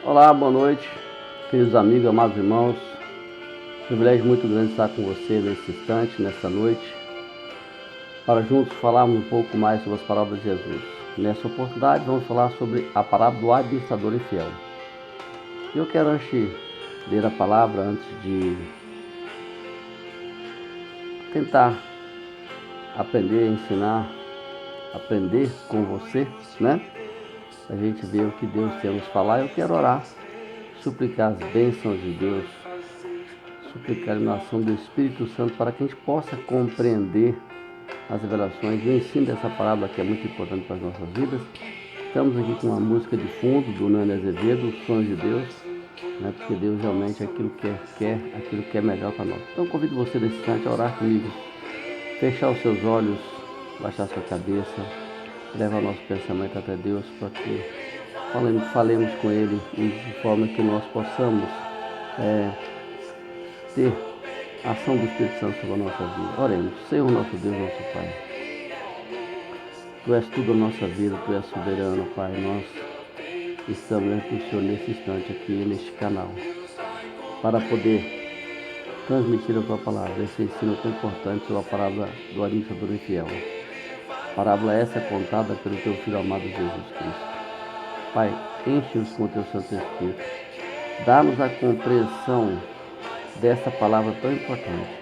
Olá, boa noite, queridos amigos, amados irmãos. Privilégio muito grande estar com você nesse instante, nessa noite, para juntos falarmos um pouco mais sobre as palavras de Jesus. Nessa oportunidade, vamos falar sobre a parábola do administrador infiel. Eu quero, antes de ler a palavra, antes de tentar aprender, ensinar, aprender com você, né? A gente vê o que Deus tem a nos falar. Eu quero orar, suplicar as bênçãos de Deus, suplicar a iluminação do Espírito Santo para que a gente possa compreender as revelações e o ensino dessa parábola que é muito importante para as nossas vidas. Estamos aqui com uma música de fundo do Nani Azevedo, Os Sonhos de Deus, né? Porque Deus realmente é aquilo que quer, aquilo que é melhor para nós. Então convido você nesse instante a orar comigo, fechar os seus olhos, baixar sua cabeça, levar o nosso pensamento até Deus para que falemos com Ele de forma que nós possamos ter a ação do Espírito Santo sobre a nossa vida. Oremos. Senhor nosso Deus, nosso Pai, Tu és tudo a nossa vida, Tu és soberano, Pai. Nós estamos diante do Senhor nesse instante aqui, neste canal, para poder transmitir a Tua palavra, esse ensino tão importante sobre a parábola do administrador infiel. Parábola essa contada pelo Teu Filho amado Jesus Cristo. Pai, enche-nos com o Teu Santo Espírito. Dá-nos a compreensão dessa palavra tão importante,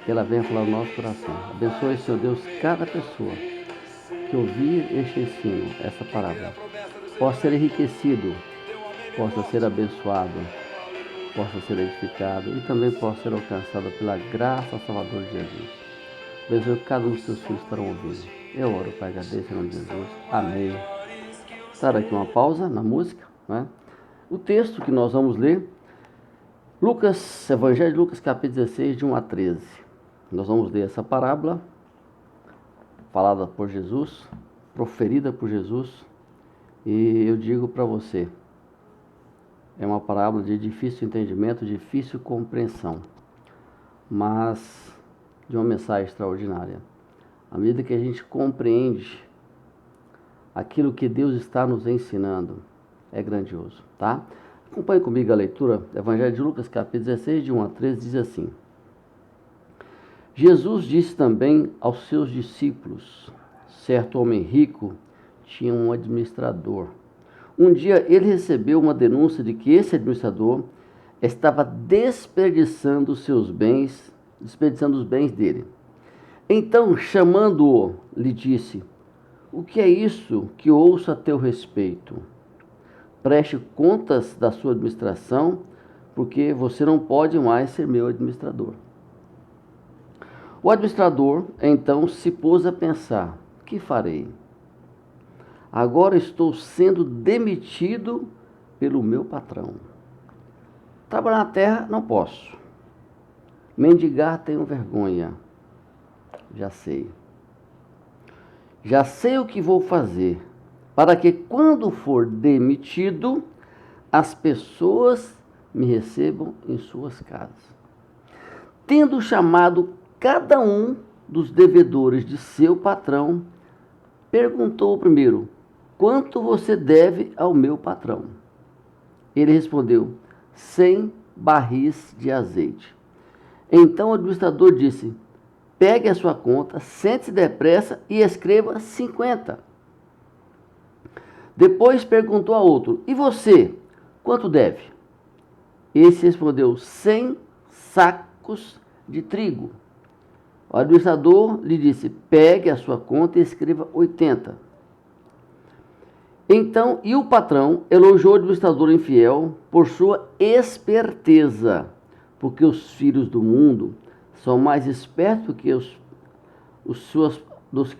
que ela venha falar no nosso coração. Abençoe, Senhor Deus, cada pessoa que ouvir este ensino, essa palavra, possa ser enriquecido, possa ser abençoado, possa ser edificado e também possa ser alcançado pela graça salvadora de Jesus. Abençoe cada um dos teus filhos que estarão ouvindo. Eu oro, Pai, agradeço em nome de Jesus. Amém. Estar aqui uma pausa na música, né? O texto que nós vamos ler, Evangelho de Lucas, capítulo 16, de 1 a 13. Nós vamos ler essa parábola, falada por Jesus, proferida por Jesus, e eu digo para você, é uma parábola de difícil entendimento, difícil compreensão, mas de uma mensagem extraordinária. À medida que a gente compreende aquilo que Deus está nos ensinando, é grandioso, tá? Acompanhe comigo a leitura do Evangelho de Lucas, capítulo 16, de 1 a 13, diz assim: Jesus disse também aos seus discípulos: certo homem rico tinha um administrador. Um dia ele recebeu uma denúncia de que esse administrador estava desperdiçando os bens dele. Então, chamando-o, lhe disse: o que é isso que ouço a teu respeito? Preste contas da sua administração, porque você não pode mais ser meu administrador. O administrador, então, se pôs a pensar: que farei? Agora estou sendo demitido pelo meu patrão. Trabalhar na terra não posso. Mendigar tenho vergonha. Já sei. Já sei o que vou fazer, para que quando for demitido, as pessoas me recebam em suas casas. Tendo chamado cada um dos devedores de seu patrão, perguntou ao primeiro: quanto você deve ao meu patrão? Ele respondeu: 100 barris de azeite. Então o administrador disse: pegue a sua conta, sente-se depressa e escreva 50. Depois perguntou a outro: e você, quanto deve? Esse respondeu: 100 sacos de trigo. O administrador lhe disse: pegue a sua conta e escreva 80. Então, e o patrão elogiou o administrador infiel por sua esperteza, porque os filhos do mundo são mais espertos que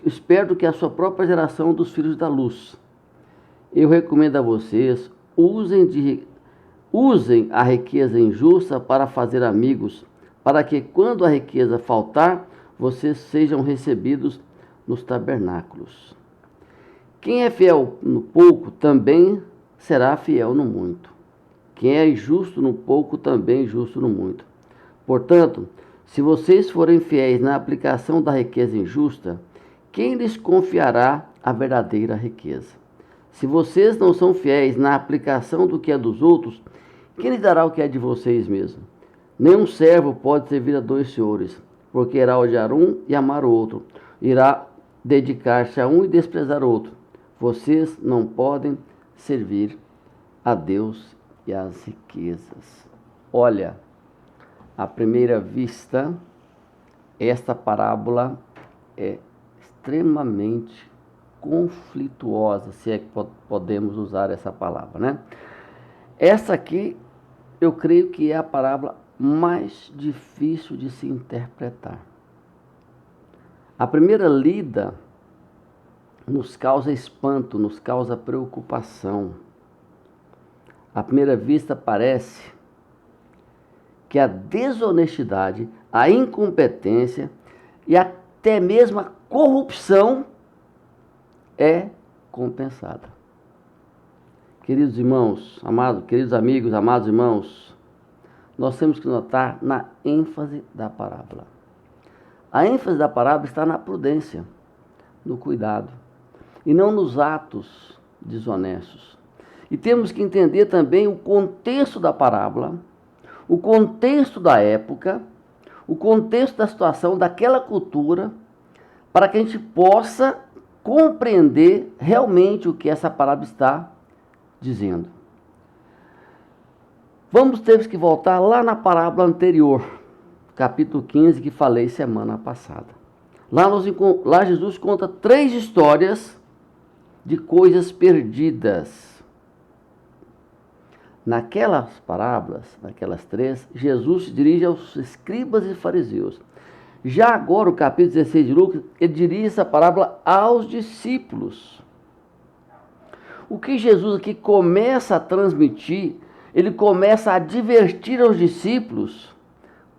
esperto que a sua própria geração dos filhos da luz. Eu recomendo a vocês, usem a riqueza injusta para fazer amigos, para que quando a riqueza faltar, vocês sejam recebidos nos tabernáculos. Quem é fiel no pouco também será fiel no muito. Quem é injusto no pouco também é justo no muito. Portanto, se vocês forem fiéis na aplicação da riqueza injusta, quem lhes confiará a verdadeira riqueza? Se vocês não são fiéis na aplicação do que é dos outros, quem lhe dará o que é de vocês mesmos? Nenhum servo pode servir a dois senhores, porque irá odiar um e amar o outro, irá dedicar-se a um e desprezar o outro. Vocês não podem servir a Deus e às riquezas. Olha, à primeira vista, esta parábola é extremamente conflituosa, se é que podemos usar essa palavra, né? Essa aqui, eu creio que é a parábola mais difícil de se interpretar. A primeira lida nos causa espanto, nos causa preocupação. À primeira vista parece que a desonestidade, a incompetência e até mesmo a corrupção é compensada. Queridos irmãos, queridos amigos, amados irmãos, nós temos que notar na ênfase da parábola. A ênfase da parábola está na prudência, no cuidado, e não nos atos desonestos. E temos que entender também o contexto da parábola, o contexto da época, o contexto da situação daquela cultura, para que a gente possa compreender realmente o que essa parábola está dizendo. Vamos ter que voltar lá na parábola anterior, capítulo 15, que falei semana passada. Lá Jesus conta 3 histórias de coisas perdidas. Naquelas parábolas, naquelas 3, Jesus se dirige aos escribas e fariseus. Já agora, o capítulo 16 de Lucas, ele dirige essa parábola aos discípulos. O que Jesus aqui começa a transmitir, ele começa a advertir aos discípulos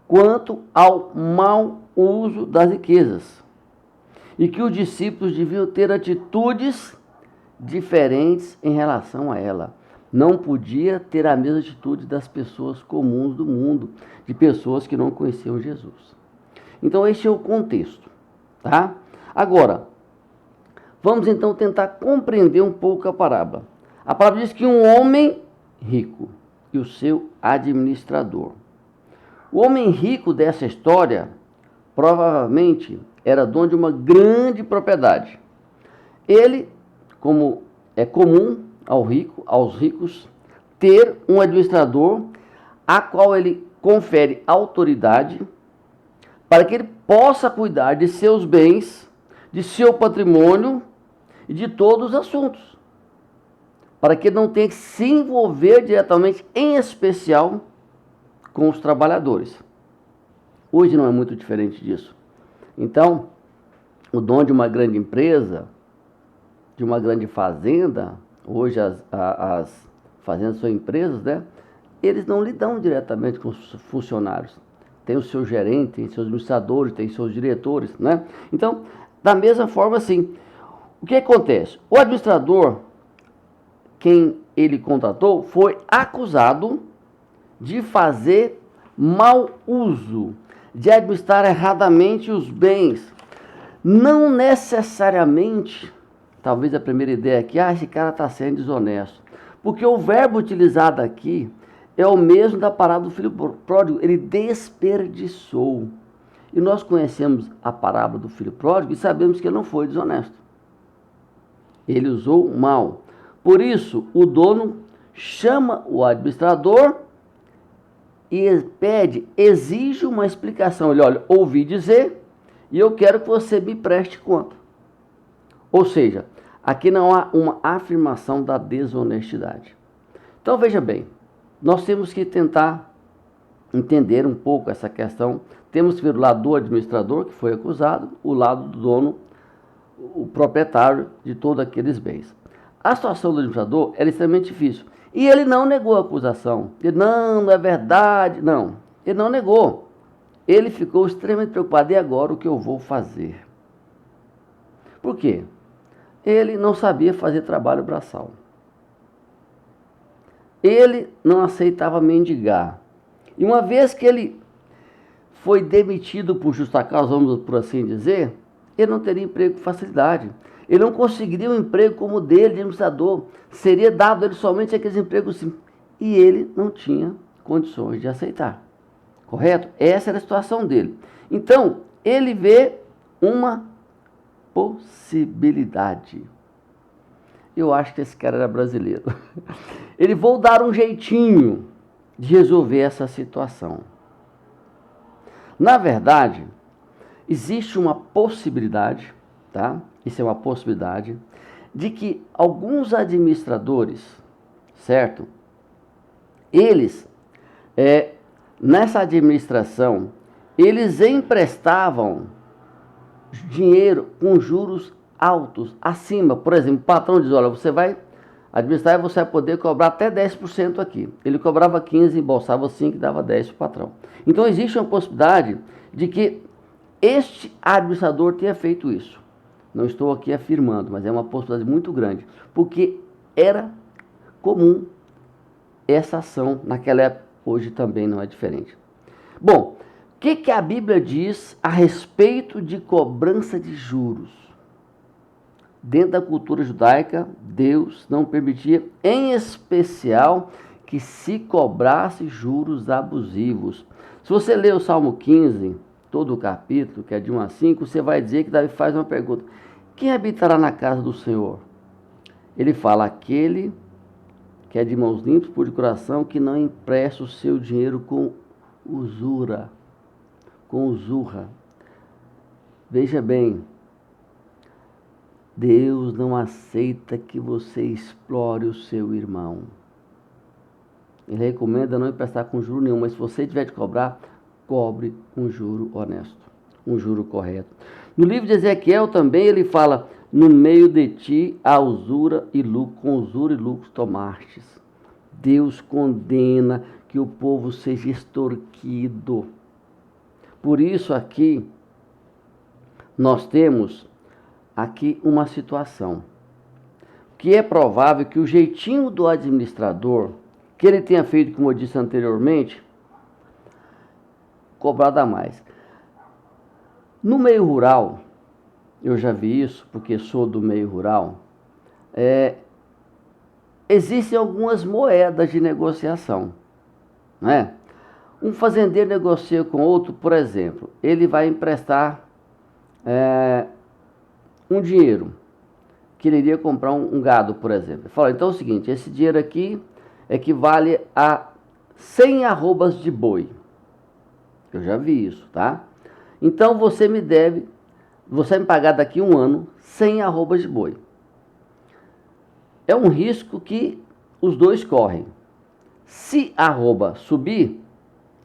quanto ao mau uso das riquezas. E que os discípulos deviam ter atitudes diferentes em relação a ela. Não podia ter a mesma atitude das pessoas comuns do mundo, de pessoas que não conheciam Jesus. Então esse é o contexto, tá? Agora, vamos então tentar compreender um pouco a parábola. A parábola diz que um homem rico e o seu administrador. O homem rico dessa história provavelmente era dono de uma grande propriedade. Ele, como é comum aos ricos, ter um administrador a qual ele confere autoridade para que ele possa cuidar de seus bens, de seu patrimônio e de todos os assuntos, para que ele não tenha que se envolver diretamente, em especial, com os trabalhadores. Hoje não é muito diferente disso. Então, o dono de uma grande empresa, de uma grande fazenda, hoje as fazendas são empresas, né? Eles não lidam diretamente com os funcionários. Tem o seu gerente, tem seus administradores, tem seus diretores, né? Então, da mesma forma, assim, o que acontece? O administrador, quem ele contratou, foi acusado de fazer mau uso, de administrar erradamente os bens. Não necessariamente, talvez a primeira ideia aqui, esse cara está sendo desonesto. Porque o verbo utilizado aqui é o mesmo da parábola do filho pródigo, ele desperdiçou. E nós conhecemos a parábola do filho pródigo e sabemos que ele não foi desonesto. Ele usou mal. Por isso, o dono chama o administrador e exige uma explicação. Ele, olha, ouvi dizer e eu quero que você me preste conta. Ou seja, aqui não há uma afirmação da desonestidade. Então, veja bem, nós temos que tentar entender um pouco essa questão. Temos que ver o lado do administrador, que foi acusado, o lado do dono, o proprietário de todos aqueles bens. A situação do administrador era extremamente difícil. E ele não negou a acusação. Ele, não é verdade. Não, ele não negou. Ele ficou extremamente preocupado. E agora o que eu vou fazer? Por quê? Ele não sabia fazer trabalho braçal. Ele não aceitava mendigar. E uma vez que ele foi demitido por justa causa, vamos por assim dizer, ele não teria emprego com facilidade. Ele não conseguiria um emprego como o dele, de administrador. Seria dado a ele somente aqueles empregos simples. E ele não tinha condições de aceitar. Correto? Essa era a situação dele. Então, ele vê uma possibilidade. Eu acho que esse cara era brasileiro. Ele vou dar um jeitinho de resolver essa situação. Na verdade, existe uma possibilidade, tá? Isso é uma possibilidade, de que alguns administradores, certo? Eles, nessa administração, eles emprestavam dinheiro com juros altos, acima. Por exemplo, o patrão diz, olha, você vai administrar e você vai poder cobrar até 10% aqui. Ele cobrava 15%, embolsava 5% e dava 10% para o patrão. Então existe uma possibilidade de que este administrador tenha feito isso. Não estou aqui afirmando, mas é uma possibilidade muito grande, porque era comum essa ação naquela época, hoje também não é diferente. Bom, o que a Bíblia diz a respeito de cobrança de juros? Dentro da cultura judaica, Deus não permitia, em especial, que se cobrasse juros abusivos. Se você ler o Salmo 15, todo o capítulo, que é de 1 a 5, você vai dizer que Davi faz uma pergunta: quem habitará na casa do Senhor? Ele fala: aquele que é de mãos limpas, puro de coração, que não empresta o seu dinheiro com usura. Com usurra. Veja bem, Deus não aceita que você explore o seu irmão. Ele recomenda não emprestar com juro nenhum, mas se você tiver de cobrar, cobre um juro honesto, um juro correto. No livro de Ezequiel também ele fala: no meio de ti a usura e lucro, com usura e lucro tomastes. Deus condena que o povo seja extorquido. Por isso aqui nós temos aqui uma situação que é provável que o jeitinho do administrador, que ele tenha feito, como eu disse anteriormente, cobrado a mais. No meio rural, eu já vi isso, porque sou do meio rural, existem algumas moedas de negociação, né? Um fazendeiro negocia com outro, por exemplo, ele vai emprestar um dinheiro, que ele iria comprar um gado, por exemplo. Ele fala: então é o seguinte, esse dinheiro aqui equivale a 100 arrobas de boi. Eu já vi isso, tá? Então você me pagar daqui a um ano 100 arrobas de boi. É um risco que os dois correm. Se a arroba subir,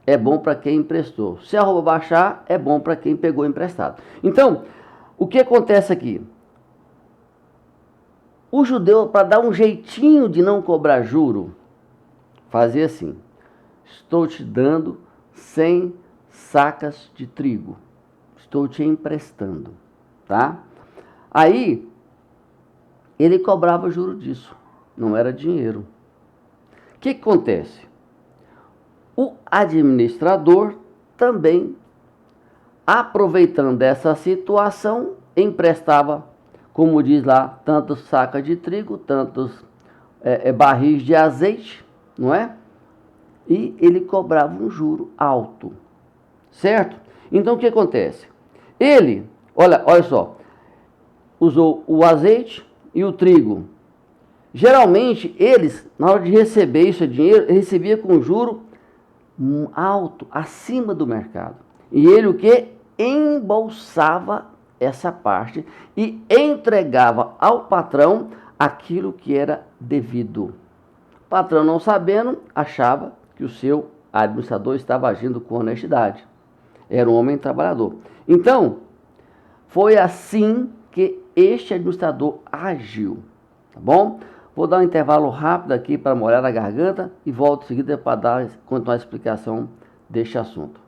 é bom para quem emprestou. Se a arroba baixar, é bom para quem pegou emprestado. Então, o que acontece aqui? O judeu, para dar um jeitinho de não cobrar juro, fazia assim: estou te dando 100 sacas de trigo. Estou te emprestando, tá? Aí, ele cobrava juro disso. Não era dinheiro. O que acontece? O administrador também, aproveitando essa situação, emprestava, como diz lá, tantos sacas de trigo, tantos barris de azeite, não é? E ele cobrava um juro alto, certo? Então o que acontece? Ele, olha só, usou o azeite e o trigo. Geralmente eles, na hora de receber esse dinheiro, recebia com juro alto, acima do mercado. E ele o que? Embolsava essa parte e entregava ao patrão aquilo que era devido. O patrão, não sabendo, achava que o seu administrador estava agindo com honestidade. Era um homem trabalhador. Então, foi assim que este administrador agiu. Tá bom? Vou dar um intervalo rápido aqui para molhar a garganta e volto em seguida para continuar a explicação deste assunto.